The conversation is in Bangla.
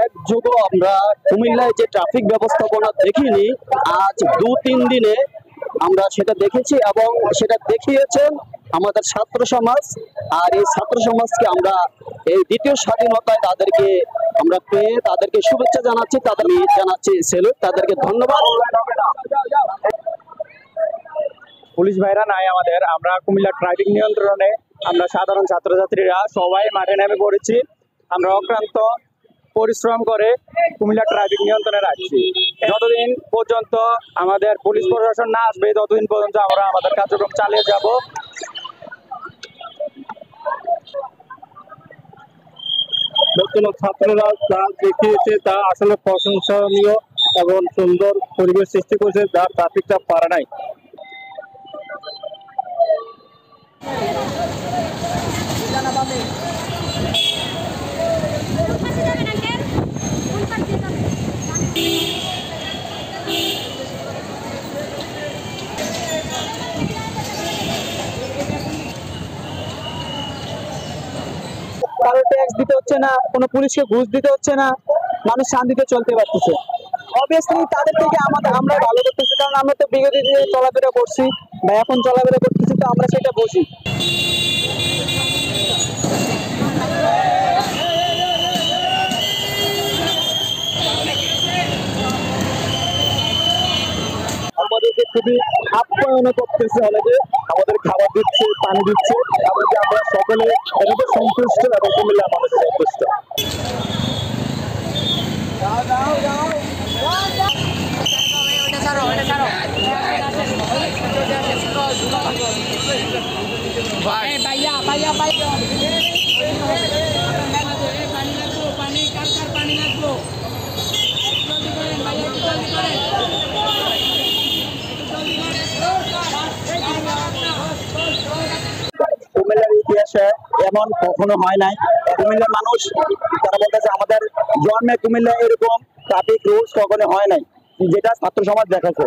এক যুগ আমরা কুমিল্লায় যে ট্রাফিক ব্যবস্থাপনা দেখিনি, আজ 2-3 দিনে আমরা সেটা দেখেছি এবং সেটা দেখিয়েছেন আমাদের ছাত্র সমাজ। আর এই ছাত্র সমাজকে আমরা এই দ্বিতীয় স্বাধীনতায় তাদেরকে আমরা পেয়ে তাদেরকে শুভেচ্ছা জানাচ্ছি, তাদের জানাচ্ছি সেলুট, তাদেরকে ধন্যবাদ। পুলিশ ভাইরা নাই আমাদের, আমরা কুমিল্লা ট্রাফিক নিয়ন্ত্রণে আমরা সাধারণ ছাত্রছাত্রীরা সবাই মাঠে নেমে পড়েছি। আমরা অক্লান্ত পরিশ্রম করে কুমিল্লা ট্রাফিক নিয়ন্ত্রণে রাখছি। যতদিন পর্যন্ত আমাদের পুলিশ প্রশাসন না আসবে ততদিন পর্যন্ত আমরা আমাদের কার্যক্রম চালিয়ে যাব। বর্তমান ছাত্ররা যা দেখিয়েছে তা আসলে প্রশংসনীয় এবং সুন্দর পরিবেশ সৃষ্টি করেছে, যা ট্রাফিকটা পারে নাই। কারো ট্যাক্স দিতে হচ্ছে না, কোনো পুলিশকে ঘুষ দিতে হচ্ছে না, মানুষ শান্তিতে চলতে পারতেছে। অবভিয়াসলি তাদের থেকে আমরা ভালো করতেছি, কারণ আমরা তো বিগত দিনে চলাফেরা করছি বা এখন চলাফেরা করতেছি, তো আমরা সেটা বুঝি। আমাদেরকে খুবই আপ্যায়ন করতেছে, অনেকে আমাদের খাবার দিচ্ছে, পানি দিচ্ছে, এমনকি আমরা সকলে এটাতে সন্তুষ্ট এবং কুমিল্লার মানুষ সন্তুষ্ট। কুমিল্লার ইতিহাসে এমন কখনো হয় নাই। কুমিল্লার মানুষ তারা বলতেছে আমাদের জন্মে কুমিল্লা এরকম ট্রাফিক রুলস কখনো হয় নাই, যেটা ছাত্র সমাজ দেখাচ্ছে।